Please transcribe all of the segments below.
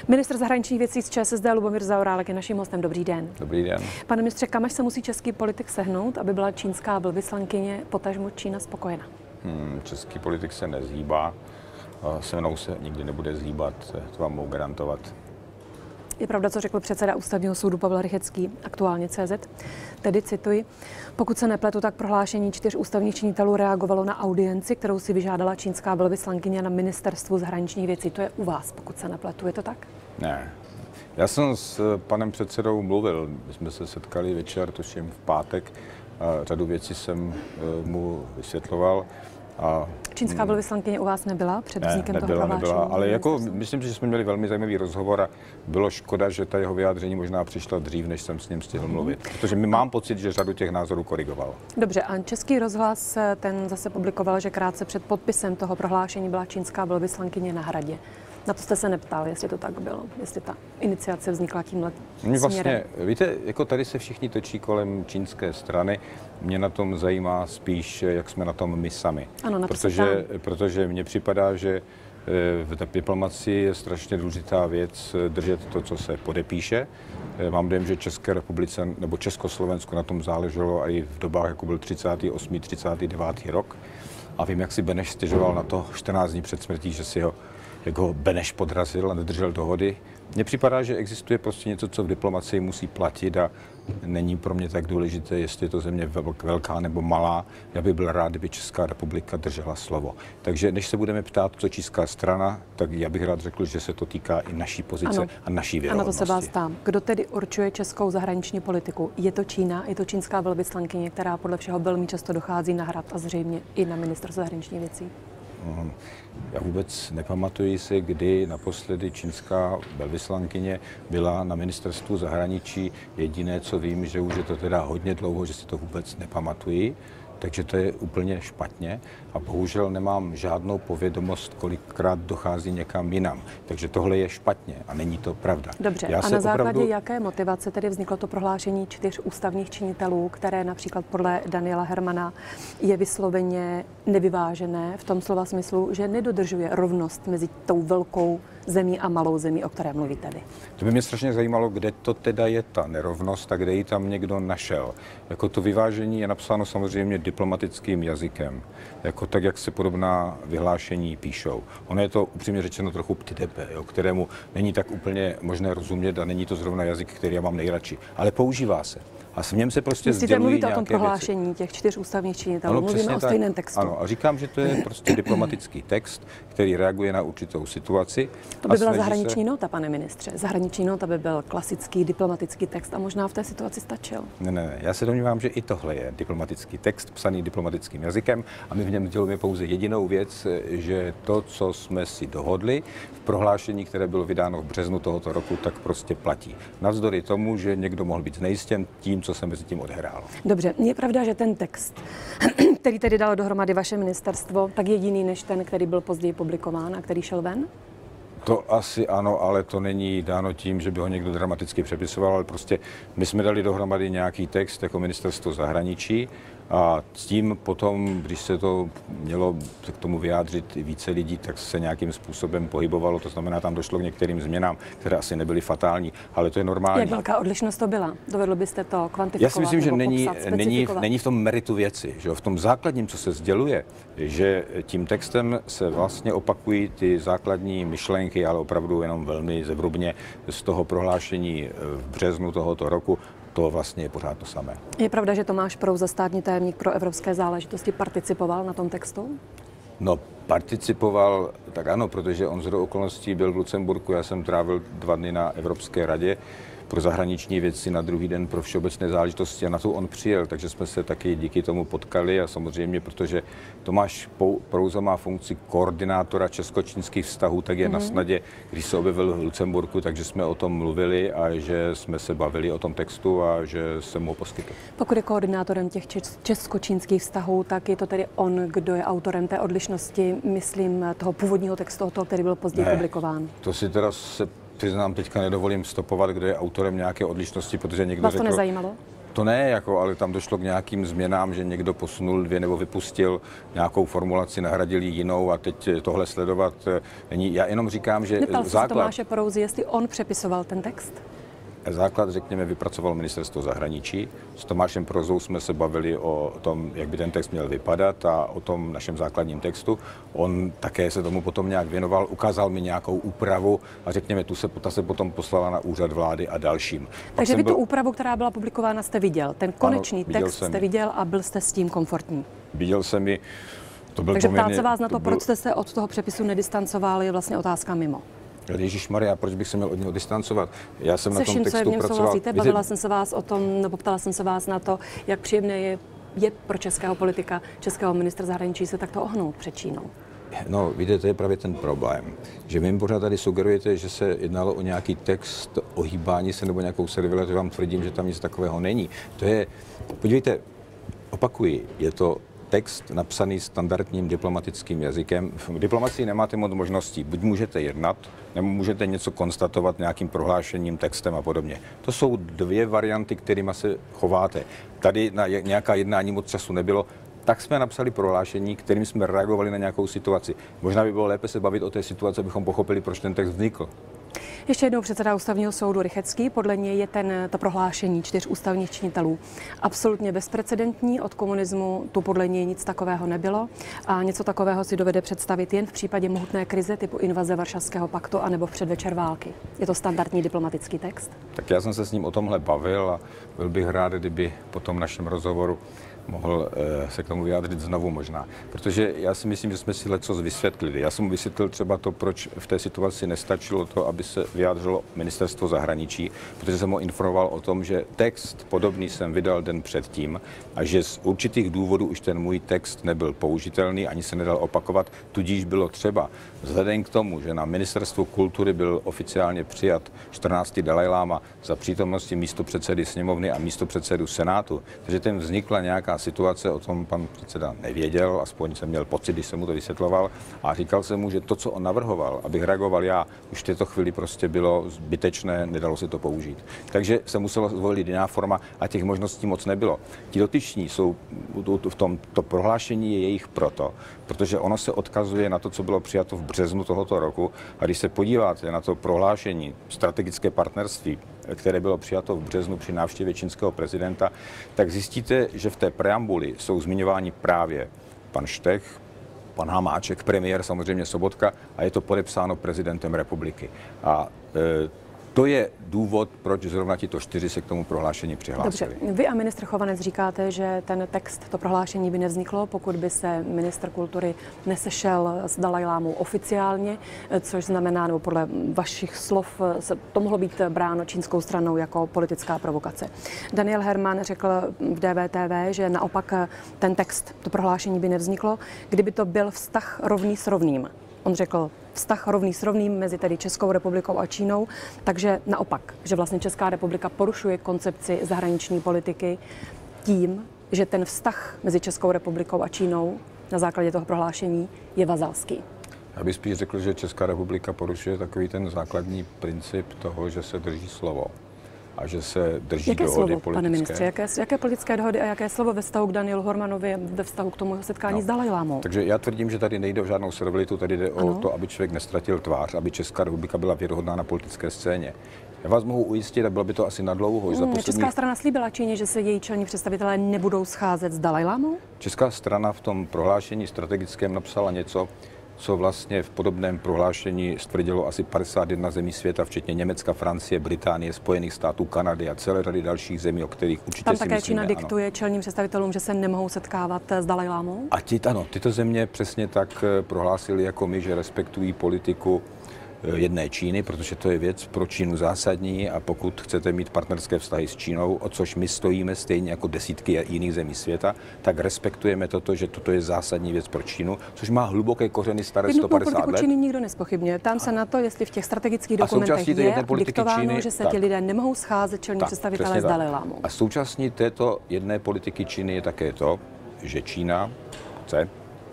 Ministr zahraničních věcí z ČSSD Lubomír Zaorálek je naším hostem. Dobrý den. Dobrý den. Pane ministře, kam až se musí český politik sehnout, aby byla čínská velvyslankyně, potažmo Čína, spokojena? Český politik se nezhýbá, se mnou se nikdy nebude zhýbat, to vám mohu garantovat. Je pravda, co řekl předseda Ústavního soudu Pavel Rychetský, aktuálně CZ, tedy cituji, pokud se nepletu, tak prohlášení 4 ústavních činitelů reagovalo na audienci, kterou si vyžádala čínská velvyslankyně na ministerstvu zahraničních věcí. To je u vás, pokud se nepletu, je to tak? Ne. Já jsem s panem předsedou mluvil, my jsme se setkali večer, tuším v pátek, a řadu věcí jsem mu vysvětloval. Čínská velvyslankyně u vás nebyla před vznikem toho prohlášení? Nebyla, ale jako myslím, že jsme měli velmi zajímavý rozhovor a bylo škoda, že ta jeho vyjádření možná přišla dřív, než jsem s ním stihl mluvit. Protože mám pocit, že řadu těch názorů korigoval. Dobře, a Český rozhlas ten zase publikoval, že krátce před podpisem toho prohlášení byla čínská velvyslankyně na Hradě. Na to jste se neptal, jestli to tak bylo, jestli ta iniciace vznikla tímhle směrem. Vlastně, víte, jako tady se všichni točí kolem čínské strany. Mě na tom zajímá spíš, jak jsme na tom my sami. Ano, protože mně připadá, že v té diplomacii je strašně důležitá věc držet to, co se podepíše. Mám dojem, že České republice nebo Československu na tom záleželo i v dobách, jako byl 38., 39. rok. A vím, jak si Beneš stěžoval na to 14 dní před smrtí, že si ho jako Beneš podrazil a nedržel dohody. Mně připadá, že existuje prostě něco, co v diplomacii musí platit a není pro mě tak důležité, jestli je to země velká nebo malá. Já bych byl rád, kdyby Česká republika držela slovo. Takže než se budeme ptát, co čínská strana, tak já bych rád řekl, že se to týká i naší pozice a naší věrohodnosti. Ano, to se vás ptám. Kdo tedy určuje českou zahraniční politiku? Je to Čína, je to čínská velvyslankyně, která podle všeho velmi často dochází na Hrad a zřejmě i na ministerstvo zahraničních věcí? Já vůbec nepamatuji si, kdy naposledy čínská velvyslankyně byla na ministerstvu zahraničí. Jediné, co vím, že už je to teda hodně dlouho, že si to vůbec nepamatuji. Takže to je úplně špatně a bohužel nemám žádnou povědomost, kolikrát dochází někam jinam. Takže tohle je špatně a není to pravda. Dobře, a na základě jaké motivace tedy vzniklo to prohlášení 4 ústavních činitelů, které například podle Daniela Hermana je vysloveně nevyvážené v tom slova smyslu, že nedodržuje rovnost mezi tou velkou zemí a malou zemí, o které mluvíte vy? To by mě strašně zajímalo, kde to teda je ta nerovnost a kde ji tam někdo našel. Jako to vyvážení je napsáno samozřejmě diplomatickým jazykem, jako tak, jak se podobná vyhlášení píšou. Ono je to upřímně řečeno trochu ptytepe, kterému není tak úplně možné rozumět a není to zrovna jazyk, který já mám nejradši, ale používá se. A v něm se prostě sdělují mluvíte nějaké o tom prohlášení věci. těch 4 ústavních činitelů. Ano, mluvíme o stejném textu. Ano, a říkám, že to je prostě diplomatický text, který reaguje na určitou situaci. To by byla zahraniční nota, pane ministře. Zahraniční nota by byl klasický diplomatický text a možná v té situaci stačil. Ne. Já se domnívám, že i tohle je diplomatický text, psaný diplomatickým jazykem a my v něm děláme pouze jedinou věc, že to, co jsme si dohodli v prohlášení, které bylo vydáno v březnu tohoto roku, tak prostě platí. Navzdory tomu, že někdo mohl být znejistěn tím, co se mezi tím odehrálo. Dobře, je pravda, že ten text, který tedy dalo dohromady vaše ministerstvo, tak je jiný než ten, který byl později publikován a který šel ven? To asi ano, ale to není dáno tím, že by ho někdo dramaticky přepisoval, ale prostě my jsme dali dohromady nějaký text jako ministerstvo zahraničí a s tím potom, když se to mělo k tomu vyjádřit více lidí, tak se nějakým způsobem pohybovalo, to znamená, tam došlo k některým změnám, které asi nebyly fatální, ale to je normální. Jak velká odlišnost to byla? Dovedl byste to kvantifikovat? Já si myslím, že není v tom meritu věci, že v tom základním, co se sděluje, že tím textem se vlastně opakují ty základní myšlenky, ale opravdu jenom velmi zevrubně z toho prohlášení v březnu tohoto roku. To vlastně je pořád to samé. Je pravda, že Tomáš Prouza, státní tajemník pro evropské záležitosti, participoval na tom textu? No, participoval, tak ano, protože on shodou okolností byl v Lucemburku, já jsem trávil 2 dny na Evropské radě pro zahraniční věci, na druhý den pro všeobecné záležitosti a na to on přijel, takže jsme se taky díky tomu potkali a samozřejmě, protože Tomáš Prouza má funkci koordinátora česko-čínských vztahů, tak je na snadě, když se objevil v Lucemburku, takže jsme o tom mluvili a že jsme se bavili o tom textu a že jsem mu ho poskytl. Pokud je koordinátorem těch česko-čínských vztahů, tak je to tedy on, kdo je autorem té odlišnosti, myslím, toho původního textu, toho, který byl později publikován. To si teda se přiznám, teďka nedovolím stopovat, kdo je autorem nějaké odlišnosti, protože někdo Vás to nezajímalo? To ne, ale tam došlo k nějakým změnám, že někdo posunul dvě nebo vypustil nějakou formulaci, nahradil ji jinou a teď tohle sledovat není. Já jenom říkám, že Neptal se Tomáše Perouzy, jestli on přepisoval ten text? Základ, řekněme, vypracoval ministerstvo zahraničí. S Tomášem Perouzou jsme se bavili o tom, jak by ten text měl vypadat a o tom našem základním textu. On také se tomu potom nějak věnoval, ukázal mi nějakou úpravu a řekněme, ta se potom poslala na úřad vlády a dalším. Takže vy tu úpravu, která byla publikována, jste viděl? Ten konečný text jste viděl a byl jste s tím komfortní? Viděl jsem ji. Takže ptát se vás na to, proč jste se od toho přepisu nedistancoval, je vlastně otázka mimo. Ježišmarja, proč bych se měl od něho distancovat? Já jsem se na tom vším, textu co je v něm pracoval. Souhlasíte? Bavila jsem se vás o tom, nebo ptala jsem se vás na to, jak příjemné je pro českého politika, českého ministra zahraničí se takto ohnout před Čínou. No, víte, to je právě ten problém, že vy mi pořád tady sugerujete, že se jednalo o nějaký text, ohýbání se nebo nějakou servilitu, vám tvrdím, že tam nic takového není. To je, podívejte, opakuji, je to text napsaný standardním diplomatickým jazykem. V diplomacii nemáte moc možností. Buď můžete jednat, nebo můžete něco konstatovat nějakým prohlášením, textem a podobně. To jsou dvě varianty, kterými se chováte. Tady na nějaká jednání moc času nebylo, tak jsme napsali prohlášení, kterým jsme reagovali na nějakou situaci. Možná by bylo lépe se bavit o té situaci, abychom pochopili, proč ten text vznikl. Ještě jednou předseda Ústavního soudu Rychetský. Podle něj je to prohlášení 4 ústavních činitelů absolutně bezprecedentní. Od komunismu tu podle něj nic takového nebylo a něco takového si dovede představit jen v případě mohutné krize typu invaze Varšavského paktu anebo v předvečer války. Je to standardní diplomatický text? Tak já jsem se s ním o tomhle bavil a byl bych rád, kdyby po tom našem rozhovoru mohl se k tomu vyjádřit znovu možná. Protože já si myslím, že jsme si lecos vysvětlili. Já jsem mu vysvětlil třeba to, proč v té situaci nestačilo to, aby se vyjádřilo ministerstvo zahraničí, protože jsem ho informoval o tom, že text podobný jsem vydal den předtím a že z určitých důvodů už ten můj text nebyl použitelný, ani se nedal opakovat, tudíž bylo třeba vzhledem k tomu, že na ministerstvu kultury byl oficiálně přijat 14. Dalajláma za přítomnosti místopředsedy sněmovny a místopředsedu Senátu, takže ten vznikla nějaká situace, o tom pan předseda nevěděl, aspoň jsem měl pocit, když jsem mu to vysvětloval a říkal jsem mu, že to, co on navrhoval, abych reagoval já, už v této chvíli prostě bylo zbytečné, nedalo se to použít. Takže se musela zvolit jiná forma a těch možností moc nebylo. Ti dotyční jsou v tomto prohlášení je jejich protože ono se odkazuje na to, co bylo přijato v březnu tohoto roku a když se podíváte na to prohlášení strategické partnerství, které bylo přijato v březnu při návštěvě čínského prezidenta, tak zjistíte, že v té preambuli jsou zmiňováni právě pan Štech, pan Hamáček, premiér, samozřejmě Sobotka a je to podepsáno prezidentem republiky. A to je důvod, proč zrovna tito 4 se k tomu prohlášení přihlásili. Dobře, vy a ministr Chovanec říkáte, že ten text, to prohlášení by nevzniklo, pokud by se ministr kultury nesešel s Dalajlámou oficiálně, což znamená, nebo podle vašich slov, to mohlo být bráno čínskou stranou jako politická provokace. Daniel Herman řekl v DVTV, že naopak ten text, to prohlášení by nevzniklo, kdyby to byl vztah rovný s rovným. On řekl vztah rovný s rovným mezi tedy Českou republikou a Čínou, takže naopak, že vlastně Česká republika porušuje koncepci zahraniční politiky tím, že ten vztah mezi Českou republikou a Čínou na základě toho prohlášení je vazalský. Já bych spíš řekl, že Česká republika porušuje takový ten základní princip toho, že se drží slovo a že se drží jaké dohody slovo, politické. Pane ministře, jaké politické dohody a jaké slovo ve vztahu k Danielu Hormanovi, ve vztahu k tomu setkání s Dalajlámou? Takže já tvrdím, že tady nejde o žádnou servilitu, tady jde o to, aby člověk nestratil tvář, aby Česká republika byla věrohodná na politické scéně. Já vás mohu ujistit, a bylo by to asi nadlouho. Česká strana slíbila Číně, že se její čelní představitelé nebudou scházet s Dalajlámou? Česká strana v tom prohlášení strategickém napsala něco, co vlastně v podobném prohlášení stvrdilo asi 51 zemí světa, včetně Německa, Francie, Británie, Spojených států, Kanady a celé řady dalších zemí, o kterých určitě tam si také myslíme, Čína diktuje čelním představitelům, že se nemohou setkávat s Dalajlámou? A tyto země přesně tak prohlásili jako my, že respektují politiku jedné Číny, protože to je věc pro Čínu zásadní a pokud chcete mít partnerské vztahy s Čínou, o což my stojíme stejně jako desítky jiných zemí světa, tak respektujeme toto, že toto je zásadní věc pro Čínu, což má hluboké kořeny staré 150 let. Číny nikdo nezpochybňuje. Tam se na to, jestli v těch strategických dokumentech je diktováno, Číny, že se ti lidé nemohou scházet čelní představitelé s Dalajlámou. A současně této jedné politiky Číny je také to, že Čína chce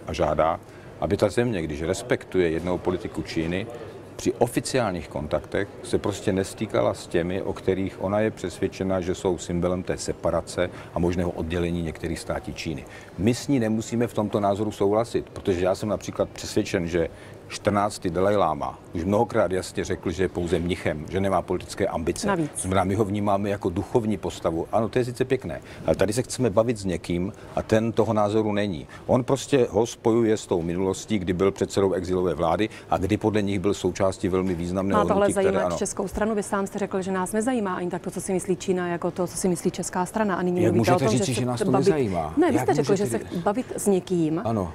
a žádá, aby ta země, když respektuje jednou politiku Číny, při oficiálních kontaktech se prostě nestýkala s těmi, o kterých ona je přesvědčena, že jsou symbolem té separace a možného oddělení některých států Číny. My s ní nemusíme v tomto názoru souhlasit, protože já jsem například přesvědčen, že 14. Dalajláma už mnohokrát jasně řekl, že je pouze mnichem, že nemá politické ambice. Navíc. My ho vnímáme jako duchovní postavu. Ano, to je sice pěkné, ale tady se chceme bavit s někým a ten toho názoru není. On prostě ho spojuje s tou minulostí, kdy byl předsedou exilové vlády a kdy podle nich byl součástí velmi významného hnutí. Tohle zajímá ano. českou stranu. Vy sám jste řekl, že nás nezajímá ani tak to, co si myslí Čína, jako to, co si myslí česká strana. A nyní jak mluvíte o tom, říct, že nás to nezajímá? Ne, vy jste řekl, že se bavit s někým. Ano.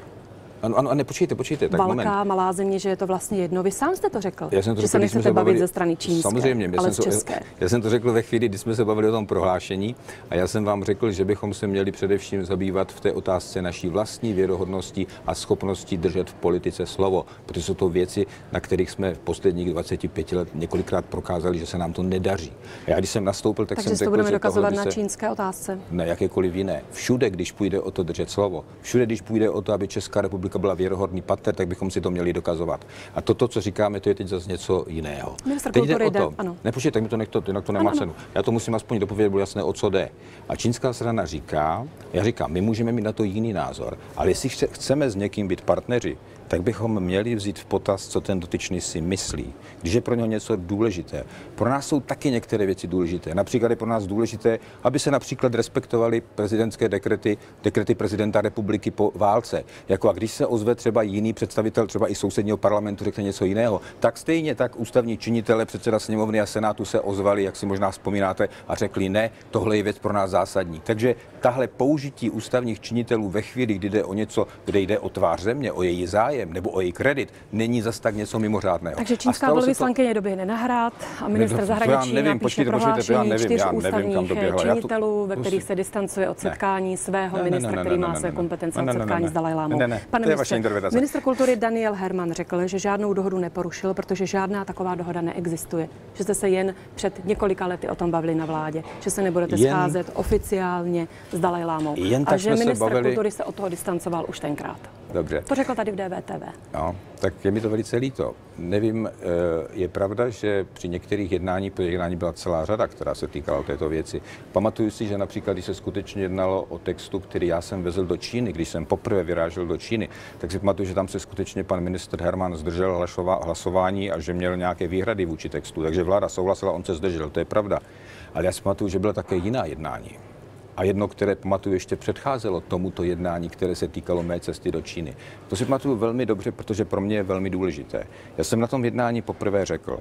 Ano, ne, počkejte, tak velká, moment. malá země, že je to vlastně jedno. Vy sám jste to řekl, že se nechcete bavit ze strany čínské, samozřejmě, ale z české. Já jsem to řekl ve chvíli, kdy jsme se bavili o tom prohlášení a já jsem vám řekl, že bychom se měli především zabývat v té otázce naší vlastní věrohodnosti a schopnosti držet v politice slovo, protože jsou to věci, na kterých jsme v posledních 25 let několikrát prokázali, že se nám to nedaří. A já když jsem nastoupil, tak jsem řekl, to budeme dokazovat na čínské otázce. Ne, jakékoliv jiné. Všude, když půjde o to držet slovo, všude, když půjde o to, aby Česká republika byla věrohodný partner, tak bychom si to měli dokazovat. A toto, co říkáme, to je teď zase něco jiného. Teď jde o to. Nepočkejte, tak mi to nechte, jinak to nemá cenu. Já to musím aspoň dopovědět, bylo jasné, o co jde. A čínská strana říká, já říkám, my můžeme mít na to jiný názor, ale jestli chceme s někým být partneři, tak bychom měli vzít v potaz, co ten dotyčný si myslí. Když je pro něho něco důležité. Pro nás jsou taky některé věci důležité. Například je pro nás důležité, aby se například respektovaly prezidentské dekrety prezidenta republiky po válce. Jako a když se ozve třeba jiný představitel, třeba i sousedního parlamentu, řekne něco jiného, tak stejně tak ústavní činitelé, předseda sněmovny a senátu se ozvali, jak si možná vzpomínáte, a řekli ne, tohle je věc pro nás zásadní. Takže tahle použití ústavních činitelů ve chvíli, kdy jde o něco, kde jde o tvář země, o její zájem nebo o její kredit, není zas tak něco mimořádného. Takže čínská velvyslankyně doběhne Nehrad a ministr zahraničí napíše prohlášení 4 ústavních činitelů, ve kterých se distancuje od setkání svého ministra, který má své kompetence od setkání s Dalajlámou. Pane ministr kultury Daniel Herman řekl, že žádnou dohodu neporušil, protože žádná taková dohoda neexistuje. Že jste se jen před několika lety o tom bavili na vládě, že se nebudete scházet oficiálně s Dalajlámou. A že ministr kultury se od toho distancoval už tenkrát. Dobře. To řekl tady v DVTV. No, tak je mi to velice líto. Nevím, je pravda, že při některých jednání byla celá řada, která se týkala této věci. Pamatuju si, že například, když se skutečně jednalo o textu, který já jsem vezl do Číny, když jsem poprvé vyrážel do Číny, tak si pamatuju, že tam se skutečně pan ministr Herman zdržel hlasování a že měl nějaké výhrady vůči textu. Takže vláda souhlasila, on se zdržel, to je pravda. Ale já si pamatuju, že byla také jiná jednání. A jedno, které pamatuju, ještě předcházelo tomuto jednání, které se týkalo mé cesty do Číny. To si pamatuju velmi dobře, protože pro mě je velmi důležité. Já jsem na tom jednání poprvé řekl,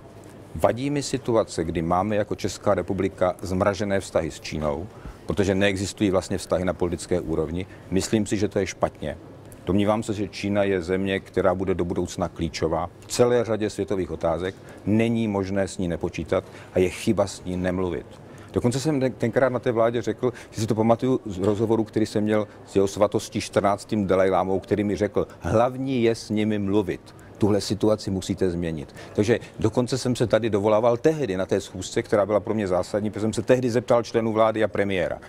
vadí mi situace, kdy máme jako Česká republika zmražené vztahy s Čínou, protože neexistují vlastně vztahy na politické úrovni. Myslím si, že to je špatně. Domnívám se, že Čína je země, která bude do budoucna klíčová v celé řadě světových otázek. Není možné s ní nepočítat a je chyba s ní nemluvit. Dokonce jsem tenkrát na té vládě řekl, že si to pamatuju z rozhovoru, který jsem měl s jeho svatostí 14. Dalajlámou, který mi řekl, hlavní je s nimi mluvit. Tuhle situaci musíte změnit. Takže dokonce jsem se tady dovolával tehdy na té schůzce, která byla pro mě zásadní, protože jsem se tehdy zeptal členů vlády a premiéra.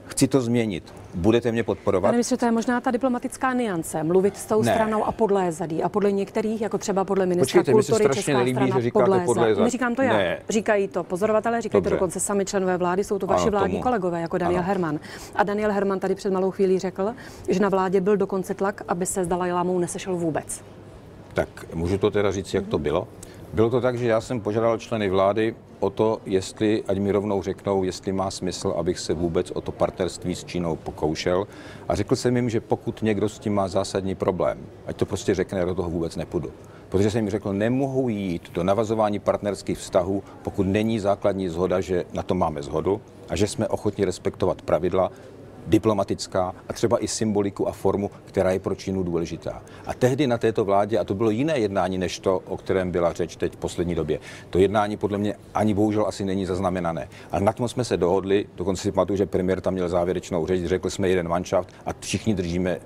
Chci to změnit. Budete mě podporovat? Pane, to je možná ta diplomatická nuance. Mluvit s tou stranou a podlézat jí. A podle některých, jako třeba podle ministra kultury, česká strana podlézat. Neříkám to já. Ne. Říkají to pozorovatelé, říkají to dokonce sami členové vlády, jsou to vaši vládní kolegové, jako Daniel Herman. A Daniel Herman tady před malou chvílí řekl, že na vládě byl dokonce tlak, aby se s Dalajlámou nesešel vůbec. Tak můžu to teda říct, jak to bylo? Bylo to tak, že já jsem požádal členy vlády o to, jestli, ať mi rovnou řeknou, jestli má smysl, abych se vůbec o to partnerství s Čínou pokoušel. A řekl jsem jim, že pokud někdo s tím má zásadní problém, ať to prostě řekne, já do toho vůbec nepůjdu. Protože jsem jim řekl, nemohu jít do navazování partnerských vztahů, pokud není základní shoda, že na to máme shodu a že jsme ochotni respektovat pravidla, diplomatická a třeba i symboliku a formu, která je pro Čínu důležitá. A tehdy na této vládě, a to bylo jiné jednání, než to, o kterém byla řeč teď v poslední době, to jednání podle mě ani bohužel asi není zaznamenané. A na tom jsme se dohodli, dokonce si pamatuju, že premiér tam měl závěrečnou řeč, řekl jsme jeden manšaft a všichni držíme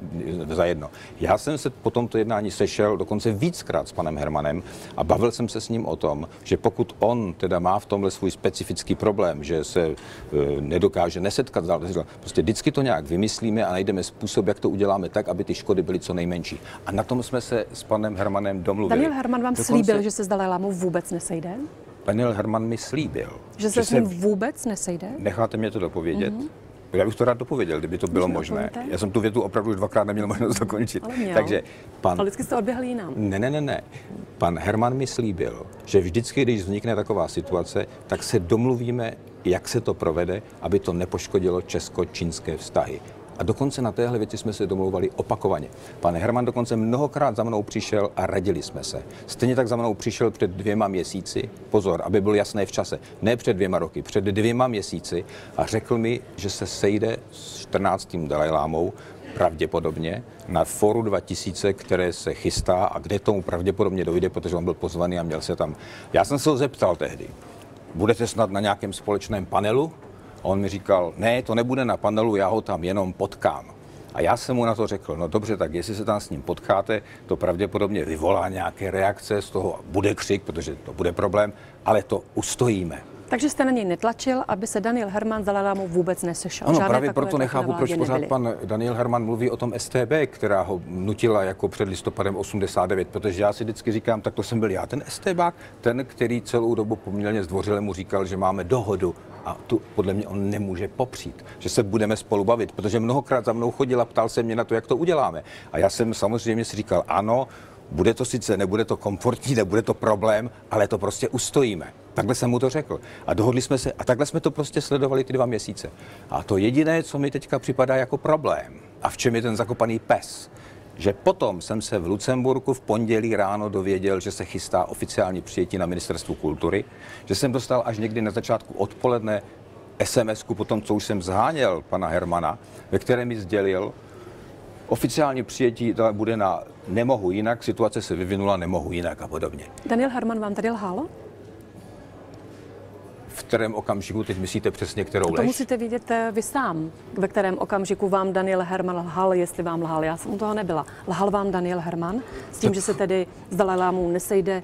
za jedno. Já jsem se po tomto jednání sešel dokonce víckrát s panem Hermanem a bavil jsem se s ním o tom, že pokud on teda má v tomhle svůj specifický problém, že se nedokáže nesetkat, prostě vždycky vždycky to nějak vymyslíme a najdeme způsob, jak to uděláme tak, aby ty škody byly co nejmenší. A na tom jsme se s panem Hermanem domluvili. Daniel Herman vám slíbil, že se s Dalajlámou vůbec nesejde? Daniel Herman mi slíbil. Že se s ním vůbec nesejde? Necháte mě to dopovědět? Já bych to rád dopověděl, kdyby to bylo možné. Já jsem tu větu opravdu už dvakrát neměl možnost dokončit. Takže ale vždycky jste odběhli jinam. Ne. Pan Herman mi slíbil, že vždycky, když vznikne taková situace, tak se domluvíme, jak se to provede, aby to nepoškodilo česko-čínské vztahy. A dokonce na téhle věci jsme se domlouvali opakovaně. Pan Herman dokonce mnohokrát za mnou přišel a radili jsme se. Stejně tak za mnou přišel před 2 měsíci, pozor, aby bylo jasné v čase, ne před 2 roky, před 2 měsíci a řekl mi, že se sejde s 14. Dalajlámou pravděpodobně na Fóru 2000, které se chystá a kde tomu pravděpodobně dojde, protože on byl pozvaný a měl se tam. Já jsem se ho zeptal tehdy, budete snad na nějakém společném panelu? A on mi říkal, ne, to nebude na panelu, já ho tam jenom potkám. A já jsem mu na to řekl, no dobře, tak jestli se tam s ním potkáte, to pravděpodobně vyvolá nějaké reakce, z toho bude křik, protože to bude problém, ale to ustojíme. Takže jste na něj netlačil, aby se Daniel Herman s Dalajlámou vůbec nesešel. Ano, právě proto nechápu, proč pořád pan Daniel Herman mluví o tom StB, která ho nutila jako před listopadem 89, protože já si vždycky říkám, tak to jsem byl já, ten StBák, ten, který celou dobu poměrně zdvořile mu říkal, že máme dohodu a tu podle mě on nemůže popřít, že se budeme spolu bavit, protože mnohokrát za mnou chodil a ptal se mě na to, jak to uděláme. A já jsem samozřejmě si říkal, ano, bude to sice, nebude to komfortní, nebude to problém, ale to prostě ustojíme. Takhle jsem mu to řekl. A dohodli jsme se, a takhle jsme to prostě sledovali ty 2 měsíce. A to jediné, co mi teďka připadá jako problém, a v čem je ten zakopaný pes, že potom jsem se v Lucemburku v pondělí ráno dověděl, že se chystá oficiální přijetí na Ministerstvu kultury, že jsem dostal až někdy na začátku odpoledne SMS-ku po tom, co už jsem zháněl pana Hermana, ve které mi sdělil, oficiální přijetí bude na nemohu jinak, situace se vyvinula, nemohu jinak a podobně. Daniel Herman vám tady lhal? V kterém okamžiku, teď myslíte přesně, kterou lež? To musíte vědět vy sám, ve kterém okamžiku vám Daniel Herman lhal, jestli vám lhal. Já jsem u toho nebyla. Lhal vám Daniel Herman s tím, že se tedy s Dalajlámou nesejde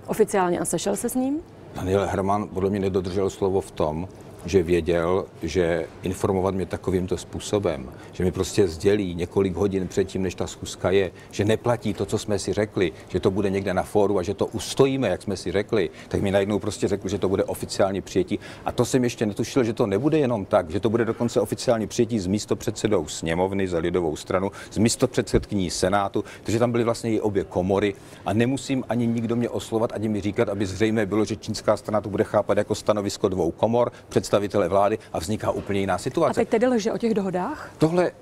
oficiálně a sešel se s ním? Daniel Herman podle mě nedodržel slovo v tom, že věděl, že informovat mě takovýmto způsobem, že mi prostě sdělí několik hodin předtím, než ta schůzka je, že neplatí to, co jsme si řekli, že to bude někde na fóru a že to ustojíme, jak jsme si řekli, tak mi najednou prostě řekl, že to bude oficiální přijetí. A to jsem ještě netušil, že to nebude jenom tak, že to bude dokonce oficiální přijetí s místopředsedou sněmovny za lidovou stranu, s místopředsedkyní Senátu, takže tam byly vlastně i obě komory a nemusím ani nikdo mě oslovat, ani mi říkat, aby zřejmě bylo, že čínská strana to bude chápat jako stanovisko 2 komor, představitele vlády a vzniká úplně jiná situace. A teď tedy lže o těch dohodách? Tohle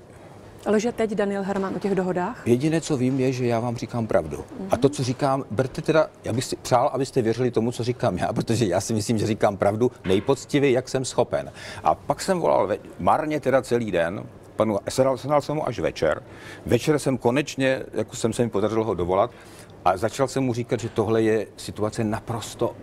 lže teď Daniel Herman o těch dohodách? Jediné, co vím, je, že já vám říkám pravdu. A to, co říkám, berte teda, já bych si přál, abyste věřili tomu, co říkám já, protože já si myslím, že říkám pravdu nejpoctivěji, jak jsem schopen. A pak jsem volal marně teda celý den, panu sehnal jsem mu až večer. Večer jsem konečně, jako jsem se mi podařilo ho dovolat, a začal jsem mu říkat, že tohle je situace naprosto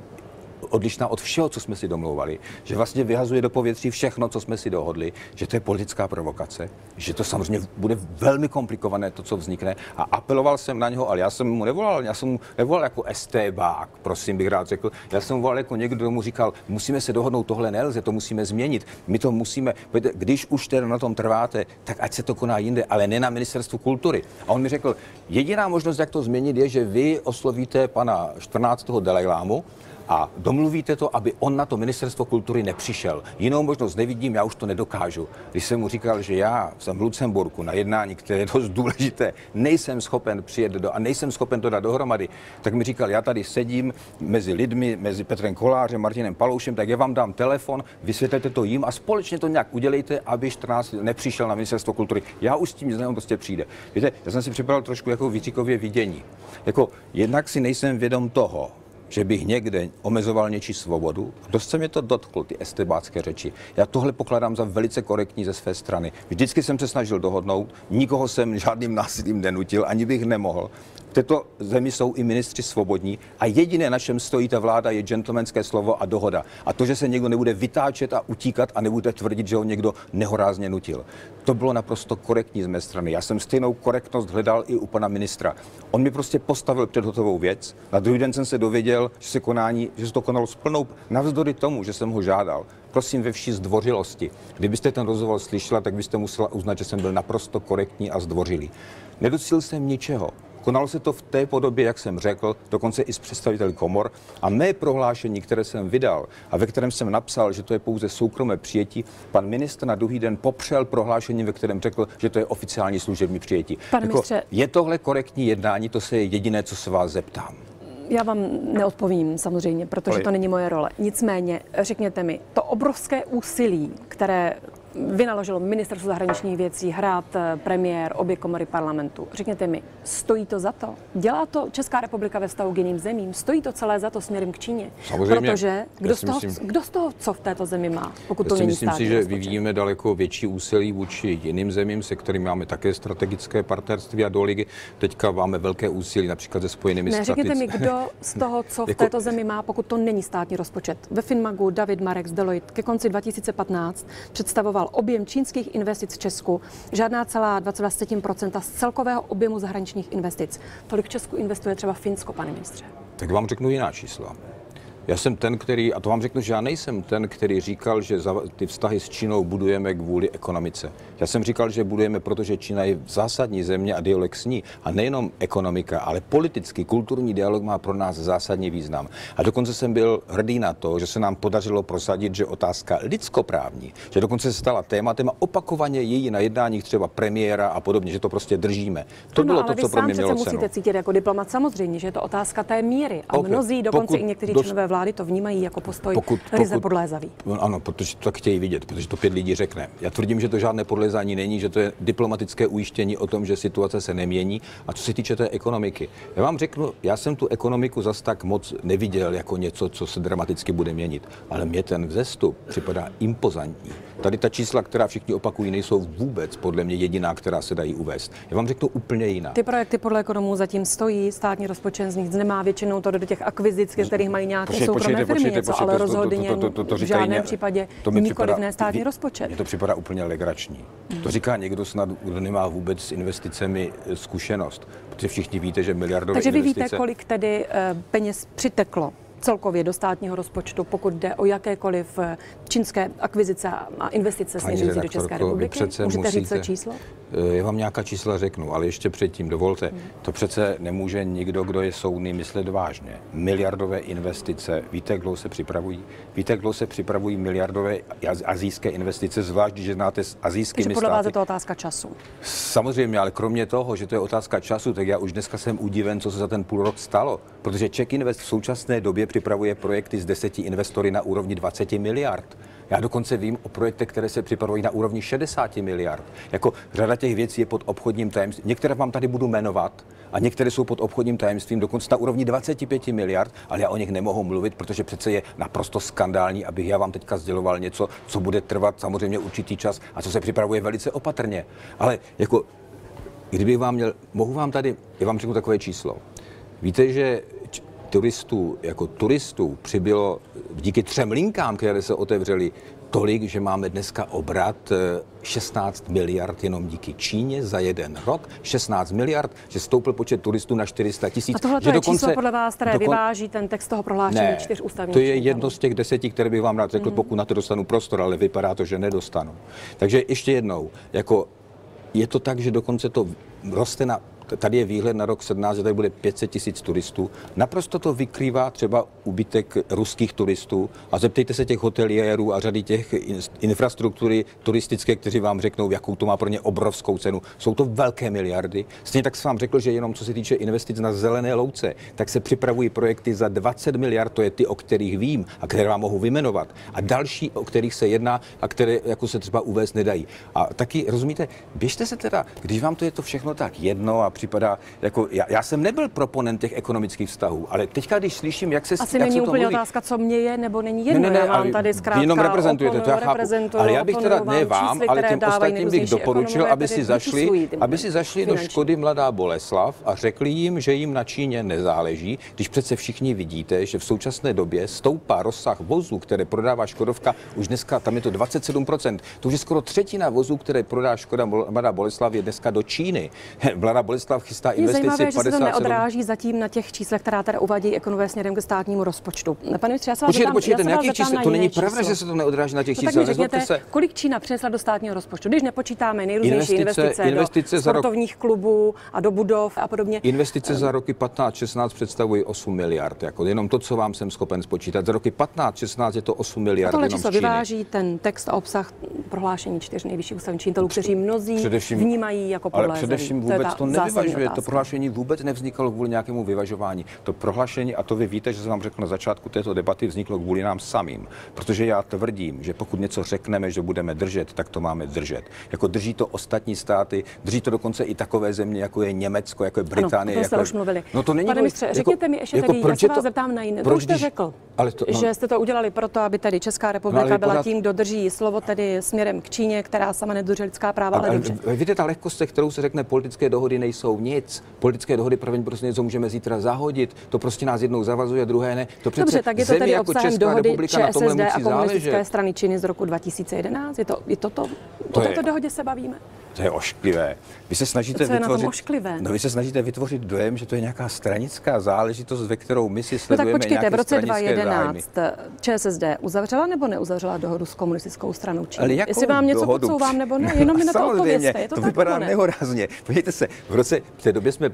odlišná od všeho, co jsme si domlouvali, že vlastně vyhazuje do povětří všechno, co jsme si dohodli, že to je politická provokace, že to samozřejmě bude velmi komplikované, to, co vznikne. A apeloval jsem na něho, ale já jsem mu nevolal jako StBák, prosím, bych rád řekl. Já jsem mu volal jako někdo, kdo mu říkal, musíme se dohodnout, tohle nelze, to musíme změnit. My to musíme, když už teda na tom trváte, tak ať se to koná jinde, ale ne na Ministerstvu kultury. A on mi řekl, jediná možnost, jak to změnit, je, že vy oslovíte pana 14. Dalajlámu a domluvíte to, aby on na to Ministerstvo kultury nepřišel. Jinou možnost nevidím, já už to nedokážu. Když jsem mu říkal, že já jsem v Lucemburku na jednání, které je dost důležité, nejsem schopen přijet a nejsem schopen to dát dohromady, tak mi říkal, já tady sedím mezi lidmi, mezi Petrem Kolářem, Martinem Paloušem, tak já vám dám telefon, vysvětlete to jim a společně to nějak udělejte, aby 14 nepřišel na Ministerstvo kultury. Já už s tím on prostě přijde. Víte, já jsem si připravil trošku jako výcvikově vidění. Jako jednak si nejsem vědom toho, že bych někde omezoval něčí svobodu. Dost se mě to dotklo, ty estebácké řeči. Já tohle pokládám za velice korektní ze své strany. Vždycky jsem se snažil dohodnout, nikoho jsem žádným násilím nenutil, ani bych nemohl. této zemi jsou i ministři svobodní a jediné, na čem stojí ta vláda, je gentlemanské slovo a dohoda. A to, že se někdo nebude vytáčet a utíkat a nebude tvrdit, že ho někdo nehorázně nutil. To bylo naprosto korektní z mé strany. Já jsem stejnou korektnost hledal i u pana ministra. On mi prostě postavil před hotovou věc. Na druhý den jsem se dověděl, že se to konalo s plnou, navzdory tomu, že jsem ho žádal. Prosím, ve vší zdvořilosti. Kdybyste ten rozhovor slyšela, tak byste musela uznat, že jsem byl naprosto korektní a zdvořilý. Nedocílil jsem ničeho. Konalo se to v té podobě, jak jsem řekl, dokonce i s představiteli komor. A mé prohlášení, které jsem vydal a ve kterém jsem napsal, že to je pouze soukromé přijetí, pan ministr na druhý den popřel prohlášení, ve kterém řekl, že to je oficiální služební přijetí. Je tohle korektní jednání, to se je jediné, co se vás zeptám. Já vám neodpovím samozřejmě, protože to není moje role. Nicméně, řekněte mi, to obrovské úsilí, které vynaložilo ministerstvo zahraničních věcí, Hrad, premiér, obě komory parlamentu. Řekněte mi, stojí to za to? Dělá to Česká republika ve vztahu k jiným zemím? Stojí to celé za to směrem k Číně? Samozřejmě. Protože kdo z toho co v této zemi má, pokud to není myslím si, že rozpočet? vyvíjíme daleko větší úsilí vůči jiným zemím, se kterými máme také strategické partnerství a do ligy. Teďka máme velké úsilí například se Spojenými státy. Řekněte mi, kdo z toho, co v této zemi má, pokud to není státní rozpočet. Ve Finmagu David Marek z Deloitte ke konci 2015 představoval objem čínských investic v Česku žádná celá 2,7% z celkového objemu zahraničních investic. Tolik v Česku investuje třeba Finsko, pane ministře. Tak vám řeknu jiná čísla. Já jsem ten, a to vám řeknu, že já nejsem ten, který říkal, že ty vztahy s Čínou budujeme kvůli ekonomice. Já jsem říkal, že budujeme, protože Čína je zásadní země a dialog s ní. A nejenom ekonomika, ale politický, kulturní dialog má pro nás zásadní význam. A dokonce jsem byl hrdý na to, že se nám podařilo prosadit, že otázka lidskoprávní, že dokonce se stala tématem a opakovaně její na jednáních třeba premiéra a podobně, že to prostě držíme. To bylo to, co pro mě mělo cenu. Musíte cítit jako diplomat samozřejmě, že je to otázka té míry. A mnozí, dokonce i někteří členové vlády to vnímají jako postoj ryze podlézavý. Ano, protože to tak chtějí vidět, protože to 5 lidí řekne. Já tvrdím, že to žádné podlézání není, že to je diplomatické ujištění o tom, že situace se nemění. A co se týče té ekonomiky, já vám řeknu, já jsem tu ekonomiku zas tak moc neviděl jako něco, co se dramaticky bude měnit, ale mně ten vzestup připadá impozantní. Tady ta čísla, která všichni opakují, nejsou vůbec podle mě jediná, která se dají uvést. Já vám řeknu úplně jiná. Ty projekty podle ekonomů zatím stojí, státní rozpočet z nich nemá většinou to do těch akvizic, kterých mají nějaké soukromé firmy něco, ale rozhodně v žádném případě nikoliv ne státní rozpočet. Mně to připadá úplně legrační. To říká někdo snad, kdo nemá vůbec s investicemi zkušenost, protože všichni víte, že miliardové investice... Takže vy víte, kolik tedy peněz přiteklo celkově do státního rozpočtu, pokud jde o jakékoliv čínské akvizice a investice směřující do České republiky? Můžete říct to číslo? Já vám nějaká čísla řeknu, ale ještě předtím dovolte. To přece nemůže nikdo, kdo je soudný, myslet vážně. Miliardové investice, víte, jak dlouho se připravují? Víte, jak dlouho se připravují miliardové asijské investice, zvlášť, když znáte s asijskými státy? Takže podle vás je to otázka času? Samozřejmě, ale kromě toho, že to je otázka času, tak já už dneska jsem udiven, co se za ten půl rok stalo. Protože Czech Invest v současné době připravuje projekty s 10 investory na úrovni 20 miliard. Já dokonce vím o projektech, které se připravují na úrovni 60 miliard. Jako řada těch věcí je pod obchodním tajemstvím. Některé vám tady budu jmenovat a některé jsou pod obchodním tajemstvím dokonce na úrovni 25 miliard, ale já o nich nemohu mluvit, protože přece je naprosto skandální, abych já vám teďka sděloval něco, co bude trvat samozřejmě určitý čas a co se připravuje velice opatrně. Ale jako, kdybych vám měl, já vám řeknu takové číslo. Víte, že turistů přibylo díky 3 linkám, které se otevřely, tolik, že máme dneska obrat 16 miliard jenom díky Číně za jeden rok. 16 miliard, že stoupl počet turistů na 400 000. A tohle je číslo podle vás, které vyváží ten text toho prohlášení 4 ústavních činitelů? To je jedno z těch 10, které bych vám rád řekl, pokud na to dostanu prostor, ale vypadá to, že nedostanu. Takže ještě jednou, jako je to tak, že dokonce to roste tady je výhled na rok 17, že tady bude 500 000 turistů. Naprosto to vykrývá třeba úbytek ruských turistů a zeptejte se těch hoteliérů a řady těch infrastruktury turistické, kteří vám řeknou, jakou to má pro ně obrovskou cenu. Jsou to velké miliardy. Stejně tak jsem vám řekl, že jenom co se týče investic na zelené louce, tak se připravují projekty za 20 miliard, to je ty, o kterých vím a které vám mohu vyjmenovat. A další, o kterých se jedná a které jako se třeba uvést nedají. A taky, rozumíte, běžte se teda, když vám to je to všechno tak jedno a připadá, jako já jsem nebyl proponent těch ekonomických vztahů, ale teďka, když slyším, jak se asi jak není se to úplně mluví, otázka, co mě je nebo není jedno. ne, Já mám tady zkrátka jenom reprezentujete, to já chápu. Ale já bych teda oponuju ne vám, čísly, ale které těm dávají ostatním bych nejrůznější doporučil, ekonomové, aby si zašli do Škody Mladá Boleslav a řekli jim, že jim na Číně nezáleží, když přece všichni vidíte, že v současné době stoupá rozsah vozů, které prodává Škodovka, už dneska tam je to 27%. To už je skoro třetina vozů, které prodá Škoda Mladá Boleslav, je dneska do Číny. Mladá Boleslav chystá investici 57. Je zajímavé, že se to neodráží zatím na těch číslech, která teda uvádí ekonomové směrem ke státnímu rozpočtu. Pane ministře, já se vás Počkejte, na jakých číslech? To není pravda, že se to neodráží na těch číslech. Tak mi řekněte, kolik Čína přinesla do státního rozpočtu, když nepočítáme nejrůznější investice do sportovních klubů a do budov a podobně. Investice za roky 15-16 představují 8 miliard. Jako jenom to, co vám jsem schopen spočítat. Za roky 15-16 je to 8 miliard. Tohle číslo vyváží ten text a obsah prohlášení 4 nejvyšších ústavních činitelů, kteří mnozí vnímají jako podle. Ale především vůbec to nevyvažuje. To prohlášení vůbec nevzniklo kvůli nějakému vyvažování. To prohlášení, a to vy víte, že jsem vám řekl na začátku této debaty, vzniklo kvůli nám samým. Protože já tvrdím, že pokud něco řekneme, že budeme držet, tak to máme držet. Jako drží to ostatní státy, drží to dokonce i takové země, jako je Německo, jako je Británie. Ano, už mluvili. No to není. Pane ministře, řekněte mi ještě tady, já se vás zeptám na jiné. Vy už jste řekl, že jste to udělali proto, aby tady Česká republika byla tím, kdo drží slovo tedy směrem k Číně, která sama nedodržuje lidská práva, ale dobře. Víte, ta lehkost, kterou se řekne, politické dohody nejsou nic. Politické dohody prostě něco můžeme zítra zahodit. To prostě nás jednou zavazuje, druhé ne. To dobře, tak je to tedy jako obsahem dohody ČSSD a komunistické strany Číny z roku 2011. Je to o této dohodě se bavíme? To je ošklivé. Vy se snažíte vy se snažíte vytvořit dojem, že to je nějaká stranická záležitost, ve kterou my si sledujeme. No tak počkejte, v roce 2011 ČSSD uzavřela nebo neuzavřela dohodu s komunistickou stranou Číny? Jestli vám něco podsouvám nebo ne, jenom mi na to odpovězte. Je to vypadá nehorázně. Podívejte se, v té době jsme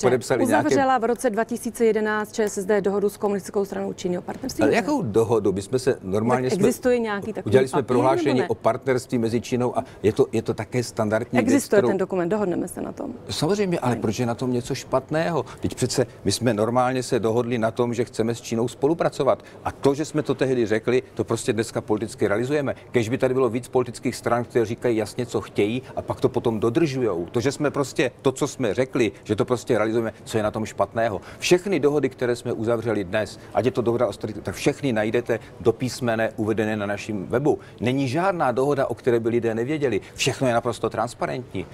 podepsali uzavřela v roce 2011 ČSSD dohodu s komunistickou stranou Číny o partnerství. Ale jakou dohodu? My jsme se normálně existuje nějaký takový udělali jsme prohlášení o partnerství mezi Čínou a je to také standardní. Existuje ten dokument, dohodneme se na tom. Samozřejmě, ale proč je na tom něco špatného? Teď přece my jsme normálně se dohodli na tom, že chceme s Čínou spolupracovat. A to, že jsme to tehdy řekli, to prostě dneska politicky realizujeme. Kež by tady bylo víc politických stran, které říkají jasně, co chtějí, a pak to potom dodržujou. To, že jsme prostě to, co jsme řekli, že to prostě realizujeme, co je na tom špatného. Všechny dohody, které jsme uzavřeli dnes, ať je to dohoda o tak všechny najdete do písmene uvedené na našem webu. Není žádná dohoda, o které by lidé nevěděli. Všechno je naprosto transparentní.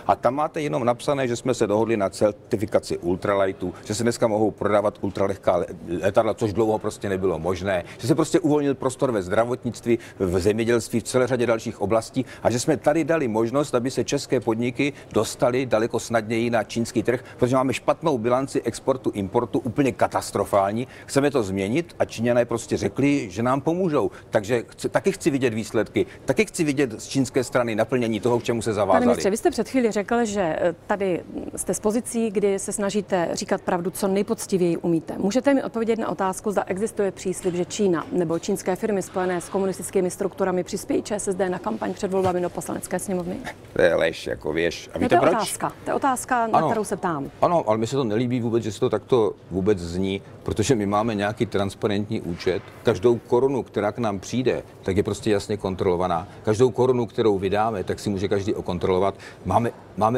A tam máte jenom napsané, že jsme se dohodli na certifikaci ultralightů, že se dneska mohou prodávat ultralehká letadla, což dlouho prostě nebylo možné, že se prostě uvolnil prostor ve zdravotnictví, v zemědělství, v celé řadě dalších oblastí a že jsme tady dali možnost, aby se české podniky dostaly daleko snadněji na čínský trh, protože máme špatnou bilanci exportu, importu, úplně katastrofální. Chceme to změnit a Číňané prostě řekli, že nám pomůžou. Takže taky chci vidět výsledky, taky chci vidět z čínské strany naplnění toho, k čemu se zavázali. Pane ministře, vy jste před chvíli řekl, že tady jste z pozicí, kdy se snažíte říkat pravdu, co nejpoctivěji umíte. Můžete mi odpovědět na otázku, zda existuje příslib, že Čína nebo čínské firmy spojené s komunistickými strukturami přispějí ČSSD na kampaň před volbami do Poslanecké sněmovny? To je lež, jako věš. A víte to je proč? otázka. To je otázka, na kterou se ptám. Ano, ale mi se to nelíbí vůbec, že se to takto vůbec zní, protože my máme nějaký transparentní účet. Každou korunu, která k nám přijde, tak je prostě jasně kontrolovaná. Každou korunu, kterou vydáme, tak si může každý okontrolovat.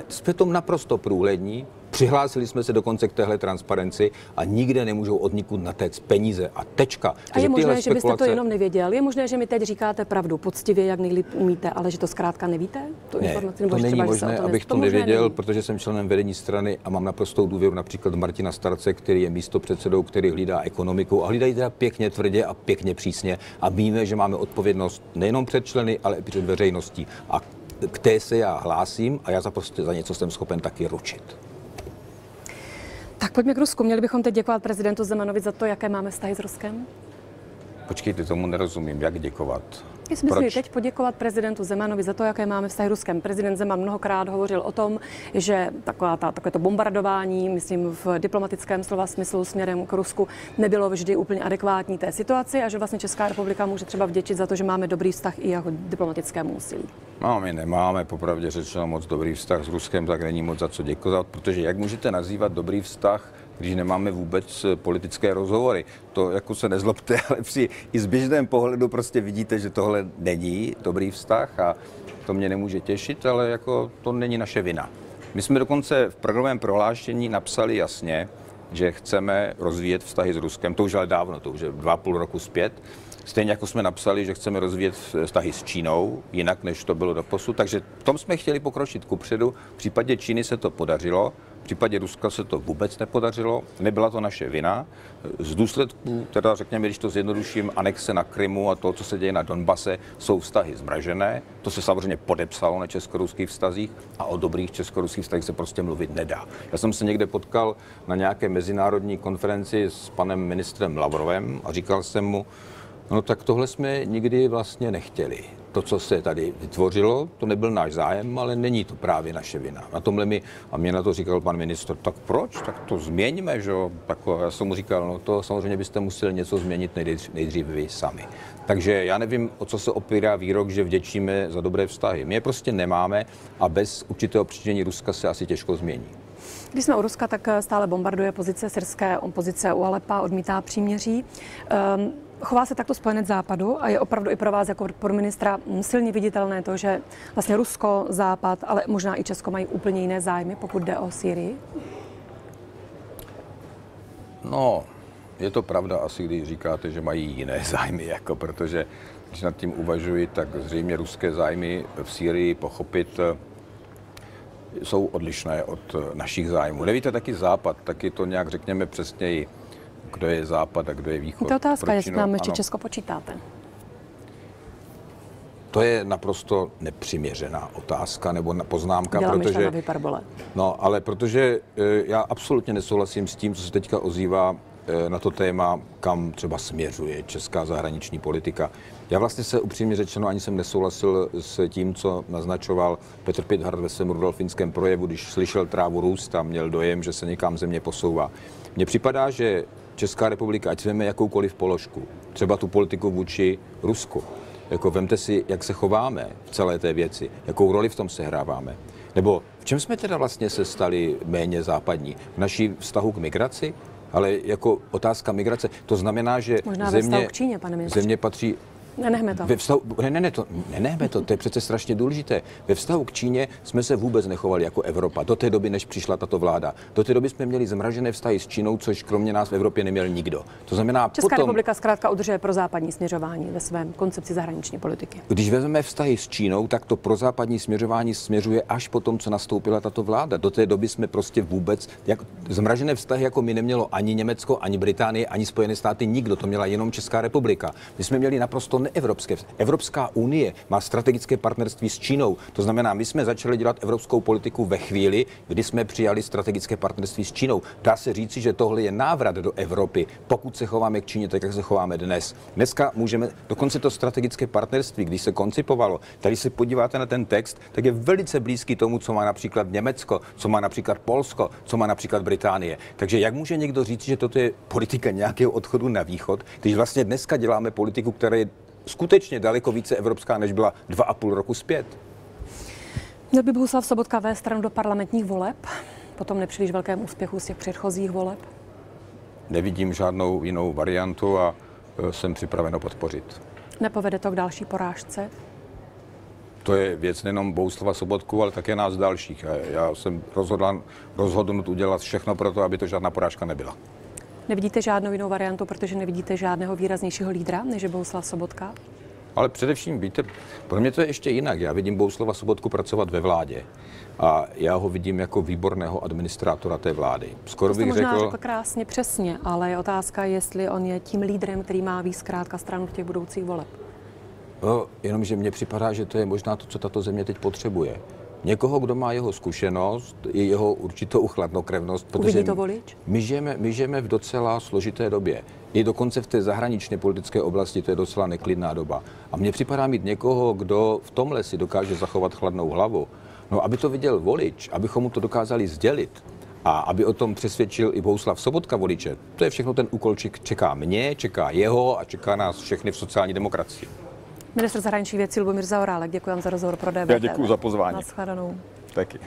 Jsme tom naprosto průhlední. Přihlásili jsme se dokonce k téhle transparenci a nikde nemůžou odnikud natéct peníze a tečka. A je možné, že byste to jenom nevěděl? Je možné, že mi teď říkáte pravdu poctivě, jak nejlíp umíte, ale že to zkrátka nevíte? To není možné, abych to nevěděl, protože jsem členem vedení strany a mám naprostou důvěru například Martina Starce, který je místopředsedou, který hlídá ekonomiku a hlídají teda pěkně tvrdě a pěkně přísně a víme, že máme odpovědnost nejenom před členy, ale i před veřejností. A k té se já hlásím a já za něco jsem schopen taky ručit. Tak pojďme k Rusku. Měli bychom teď děkovat prezidentu Zemanovi za to, jaké máme vztahy s Ruskem? Počkejte, tomu nerozumím. Jak děkovat? Jestli bychom teď poděkovat prezidentu Zemanovi za to, jaké máme vztahy s Ruskem. Prezident Zeman mnohokrát hovořil o tom, že takové to bombardování, myslím v diplomatickém slova smyslu směrem k Rusku, nebylo vždy úplně adekvátní té situaci a že vlastně Česká republika může třeba vděčit za to, že máme dobrý vztah i jako diplomatickému úsilí. No, my nemáme, popravdě řečeno, moc dobrý vztah s Ruskem, tak není moc za co děkovat, protože jak můžete nazývat dobrý vztah, když nemáme vůbec politické rozhovory. To jako se nezlobte, ale i z běžném pohledu prostě vidíte, že tohle není dobrý vztah a to mě nemůže těšit, ale jako to není naše vina. My jsme dokonce v programovém prohlášení napsali jasně, že chceme rozvíjet vztahy s Ruskem, to už ale dávno, to už je 2,5 roku zpět. Stejně jako jsme napsali, že chceme rozvíjet vztahy s Čínou, jinak než to bylo doposud. Takže v tom jsme chtěli pokročit kupředu. V případě Číny se to podařilo, v případě Ruska se to vůbec nepodařilo. Nebyla to naše vina. Z důsledků, teda řekněme, když to zjednoduším, anexe na Krymu a to, co se děje na Donbase, jsou vztahy zmražené. To se samozřejmě podepsalo na česko-ruských vztazích a o dobrých česko-ruských vztazích se prostě mluvit nedá. Já jsem se někde potkal na nějaké mezinárodní konferenci s panem ministrem Lavrovem a říkal jsem mu, no tak tohle jsme nikdy vlastně nechtěli. To, co se tady vytvořilo, to nebyl náš zájem, ale není to právě naše vina. Na tomhle a mě na to říkal pan ministr, tak proč? Tak to změňme, že jo? Tak já jsem mu říkal, no to samozřejmě byste museli něco změnit nejdřív vy sami. Takže já nevím, o co se opírá výrok, že vděčíme za dobré vztahy. My je prostě nemáme a bez určitého přičinění Ruska se asi těžko změní. Když jsme u Ruska, tak stále bombarduje pozice syrské opozice u Alepa, odmítá příměří. Chová se takto spojenec Západu a je opravdu i pro vás jako pro ministra silně viditelné to, že vlastně Rusko, Západ, ale možná i Česko mají úplně jiné zájmy, pokud jde o Sýrii? No, je to pravda asi, když říkáte, že mají jiné zájmy, jako protože když nad tím uvažuji, tak zřejmě ruské zájmy v Sýrii pochopit jsou odlišné od našich zájmů. Nevíte, taky Západ, taky to nějak řekněme přesněji, kdo je Západ a kdo je Východ. To je otázka, jestli nám ještě Česko počítáte. To je naprosto nepřiměřená otázka nebo poznámka, protože hyperbole. No, ale protože já absolutně nesouhlasím s tím, co se teďka ozývá na to téma, kam třeba směřuje česká zahraniční politika. Já vlastně se upřímně řečeno ani jsem nesouhlasil s tím, co naznačoval Petr Pithart ve svém rudolfinském projevu, když slyšel trávu růst a měl dojem, že se někam země posouvá. Mně připadá, že Česká republika, ať vezmeme jakoukoliv položku, třeba tu politiku vůči Rusku, jako vemte si, jak se chováme v celé té věci, jakou roli v tom sehráváme. Nebo v čem jsme teda vlastně se stali méně západní? V naší vztahu k migraci? Ale jako otázka migrace, to znamená, že možná ve vztahu k Číně, pane ministře. Země patří... Nenechme to. Nenechme to, to je přece strašně důležité. Ve vztahu k Číně jsme se vůbec nechovali jako Evropa, do té doby, než přišla tato vláda. Do té doby jsme měli zmražené vztahy s Čínou, což kromě nás v Evropě neměl nikdo. To znamená, Česká republika zkrátka udržuje prozápadní směřování ve svém koncepci zahraniční politiky. Když vezmeme vztahy s Čínou, tak to prozápadní směřování směřuje až po tom, co nastoupila tato vláda. Do té doby jsme prostě vůbec zmražené vztahy jako my nemělo ani Německo, ani Británie, ani Spojené státy, nikdo, to měla jenom Česká republika. My jsme měli naprosto neevropské. Evropská unie má strategické partnerství s Čínou. To znamená, my jsme začali dělat evropskou politiku ve chvíli, kdy jsme přijali strategické partnerství s Čínou. Dá se říci, že tohle je návrat do Evropy, pokud se chováme k Číně tak, jak se chováme dnes. Dneska můžeme, dokonce to strategické partnerství, když se koncipovalo, tady se podíváte na ten text, tak je velice blízký tomu, co má například Německo, co má například Polsko, co má například Británie. Takže jak může někdo říct, že toto je politika nějakého odchodu na východ, když vlastně dneska děláme politiku, která je skutečně daleko více evropská, než byla 2,5 roku zpět? Měl by Bohuslav Sobotka vést stranu do parlamentních voleb, po tom nepříliš velkém úspěchu z těch předchozích voleb? Nevidím žádnou jinou variantu a jsem připraven ho podpořit. Nepovede to k další porážce? To je věc nejenom Bohuslava Sobotku, ale také nás dalších. Já jsem rozhodnut udělat všechno pro to, aby to žádná porážka nebyla. Nevidíte žádnou jinou variantu, protože nevidíte žádného výraznějšího lídra, než je Bohuslav Sobotka? Ale především, víte, pro mě to je ještě jinak. Já vidím Bohuslava Sobotku pracovat ve vládě a já ho vidím jako výborného administrátora té vlády. Skoro bych řekl krásně přesně, ale je otázka, jestli on je tím lídrem, který má víc zkrátka stranu v těch budoucích voleb. No, jenomže mně připadá, že to je možná to, co tato země teď potřebuje. Někoho, kdo má jeho zkušenost, i jeho určitou chladnokrevnost. Uvidí to volič? My žijeme v docela složité době. I dokonce v té zahraničně politické oblasti to je docela neklidná doba. A mně připadá mít někoho, kdo v tomhle si dokáže zachovat chladnou hlavu. No, aby to viděl volič, abychom mu to dokázali sdělit a aby o tom přesvědčil i Bohuslav Sobotka voliče. To je všechno ten úkol, čeká mě, čeká jeho a čeká nás všechny v sociální demokracii. Ministr zahraničních věcí Lubomír Zaorálek, děkuji vám za rozhovor pro DVTV. Já děkuji za pozvání. Naschledanou. Taky.